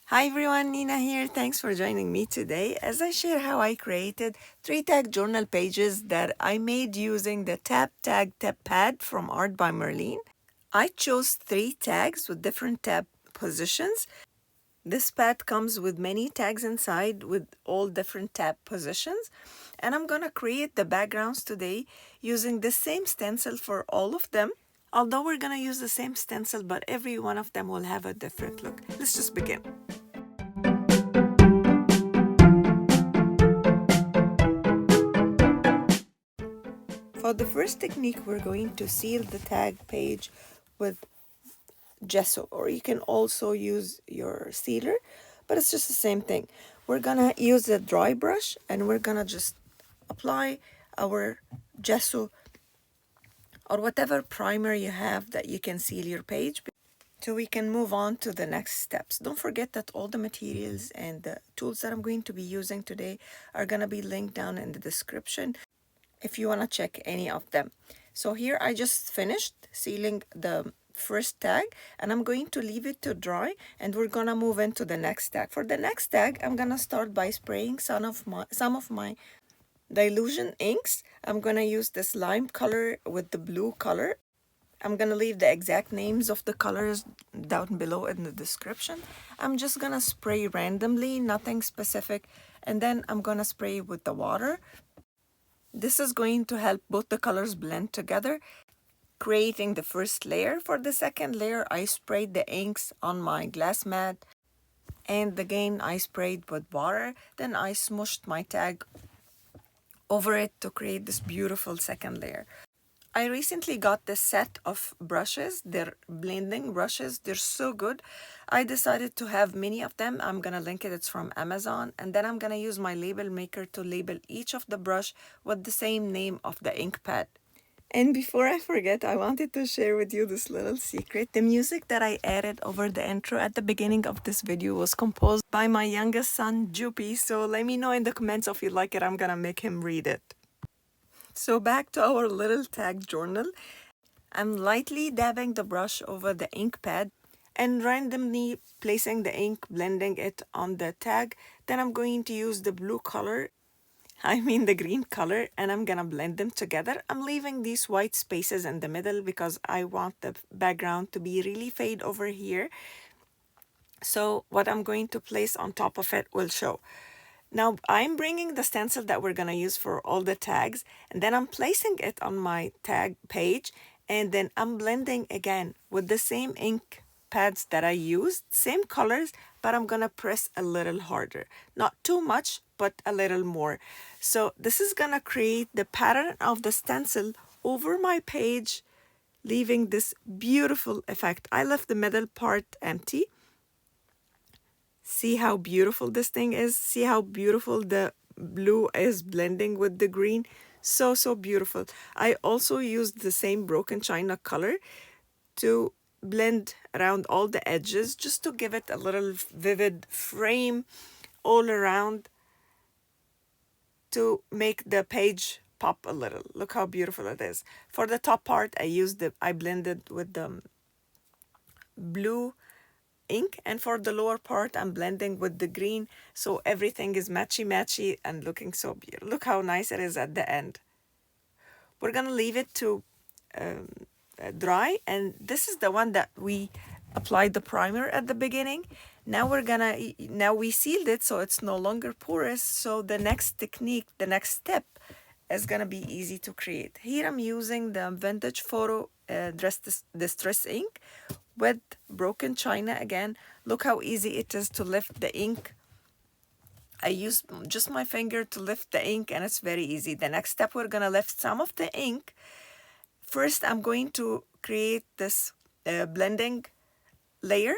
Hi everyone, Nina here. Thanks for joining me today as I share how I created 3 tag journal pages that I made using the Tab Tag Tab Pad from Art by Marlene. I chose 3 tags with different tab positions. This pad comes with many tags inside with all different tab positions. And I'm gonna create the backgrounds today using the same stencil for all of them. Although we're gonna use the same stencil, but every one of them will have a different look. Let's just begin. For the first technique, we're going to seal the tag page with gesso, or you can also use your sealer, but it's just the same thing. We're gonna use a dry brush and we're gonna just apply our gesso or whatever primer you have that you can seal your page, so we can move on to the next steps. Don't forget that all the materials and the tools that I'm going to be using today are gonna be linked down in the description if you want to check any of them. So here I just finished sealing the first tag and I'm going to leave it to dry and we're gonna move into the next tag. For the next tag, I'm gonna start by spraying some of my Dylusion inks. I'm gonna use this lime color with the blue color. I'm gonna leave the exact names of the colors down below in the description. I'm just gonna spray randomly, nothing specific, and then I'm gonna spray with the water. This is going to help both the colors blend together, creating the first layer. For the second layer, I sprayed the inks on my glass mat, and again I sprayed with water. Then I smooshed my tag over it to create this beautiful second layer. I recently got this set of brushes. They're blending brushes. They're so good. I decided to have many of them. I'm gonna link it. It's from Amazon. And then I'm gonna use my label maker to label each of the brush with the same name of the ink pad. And before I forget, I wanted to share with you this little secret. The music that I added over the intro at the beginning of this video was composed by my youngest son, Jupi. So let me know in the comments if you like it. I'm gonna make him read it. So back to our little tag journal. I'm lightly dabbing the brush over the ink pad and randomly placing the ink, blending it on the tag. Then I'm going to use the blue color, the green color, and I'm gonna blend them together. I'm leaving these white spaces in the middle because I want the background to be really fade over here. So what I'm going to place on top of it will show. Now I'm bringing the stencil that we're gonna use for all the tags, and then I'm placing it on my tag page, and then I'm blending again with the same ink pads that I used, same colors, but I'm gonna press a little harder. Not too much, but a little more. So this is gonna create the pattern of the stencil over my page, leaving this beautiful effect. I left the middle part empty. See how beautiful this thing is? See how beautiful the blue is blending with the green? So, so beautiful. I also used the same broken china color to blend around all the edges just to give it a little vivid frame all around to make the page pop a little. Look how beautiful it is. For the top part, I blended with the blue ink, and for the lower part I'm blending with the green, so everything is matchy and looking so beautiful. Look how nice it is at the end. We're gonna leave it to dry, and this is the one that we applied the primer at the beginning. Now we sealed it so it's no longer porous, so the next technique, the next step is gonna be easy to create. Here I'm using the vintage photo distress ink with broken china again. Look how easy it is to lift the ink. I use just my finger to lift the ink, and it's very easy. The next step, we're gonna lift some of the ink. First, I'm going to create this blending layer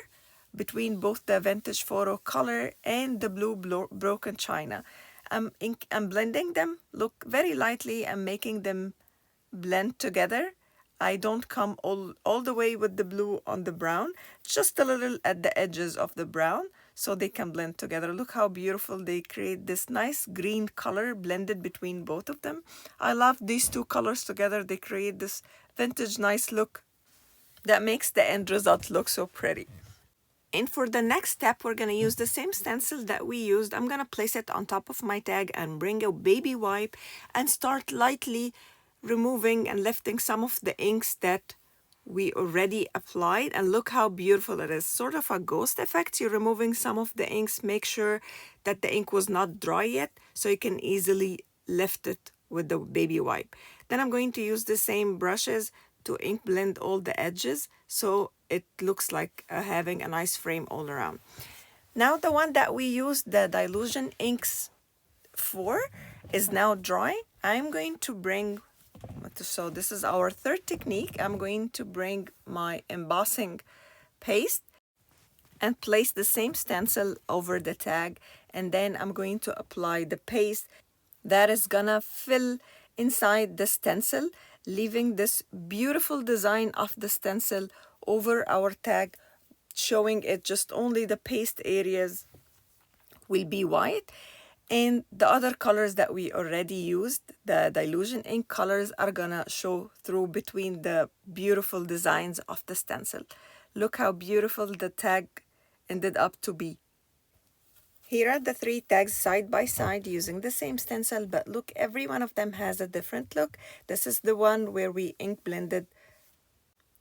between both the vintage photo color and the blue broken china. I'm blending them, look, very lightly. I'm making them blend together. I don't come all the way with the blue on the brown, just a little at the edges of the brown so they can blend together. Look how beautiful they create this nice green color blended between both of them. I love these two colors together. They create this vintage nice look that makes the end result look so pretty. And for the next step, we're going to use the same stencil that we used. I'm going to place it on top of my tag and bring a baby wipe and start lightly removing and lifting some of the inks that we already applied. And look how beautiful it is. Sort of a ghost effect. You're removing some of the inks. Make sure that the ink was not dry yet so you can easily lift it with the baby wipe. Then I'm going to use the same brushes to ink blend all the edges so it looks like having a nice frame all around. Now the one that we used the dilution inks for is now dry. I'm going to bring, so this is our third technique. I'm going to bring my embossing paste and place the same stencil over the tag, and then I'm going to apply the paste that is gonna fill inside the stencil, leaving this beautiful design of the stencil over our tag, showing it just only the paste areas will be white, and the other colors that we already used, the dilution ink colors, are gonna show through between the beautiful designs of the stencil. Look how beautiful the tag ended up to be. Here are the three tags side by side using the same stencil, but look, every one of them has a different look. This is the one where we ink blended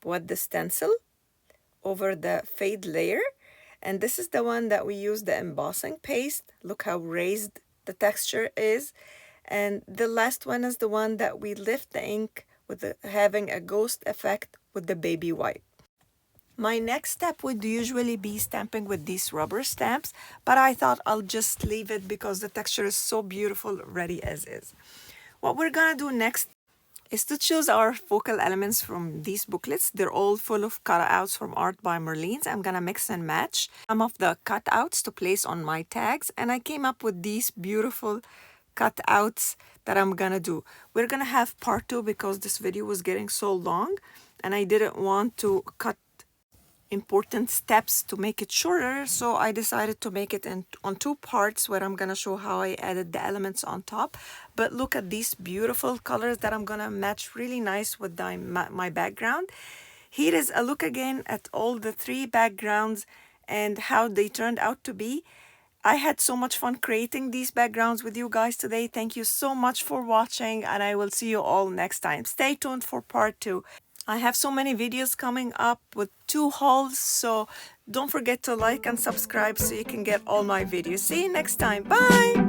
with the stencil over the fade layer. And this is the one that we use the embossing paste. Look how raised the texture is. And the last one is the one that we lift the ink with having a ghost effect with the baby wipe. My next step would usually be stamping with these rubber stamps, but I thought I'll just leave it because the texture is so beautiful ready as is. What we're gonna do next is to choose our focal elements from these booklets. They're all full of cutouts from Art by Marlene. I'm gonna mix and match some of the cutouts to place on my tags, and I came up with these beautiful cutouts that I'm gonna do. We're gonna have part 2 because this video was getting so long and I didn't want to cut important steps to make it shorter, so I decided to make it on 2 parts where I'm gonna show how I added the elements on top. But look at these beautiful colors that I'm gonna match really nice with my background. Here is a look again at all the 3 backgrounds and how they turned out to be. I had so much fun creating these backgrounds with you guys today. Thank you so much for watching, and I will see you all next time. Stay tuned for part 2. I have so many videos coming up with 2 hauls, so don't forget to like and subscribe so you can get all my videos. See you next time. Bye!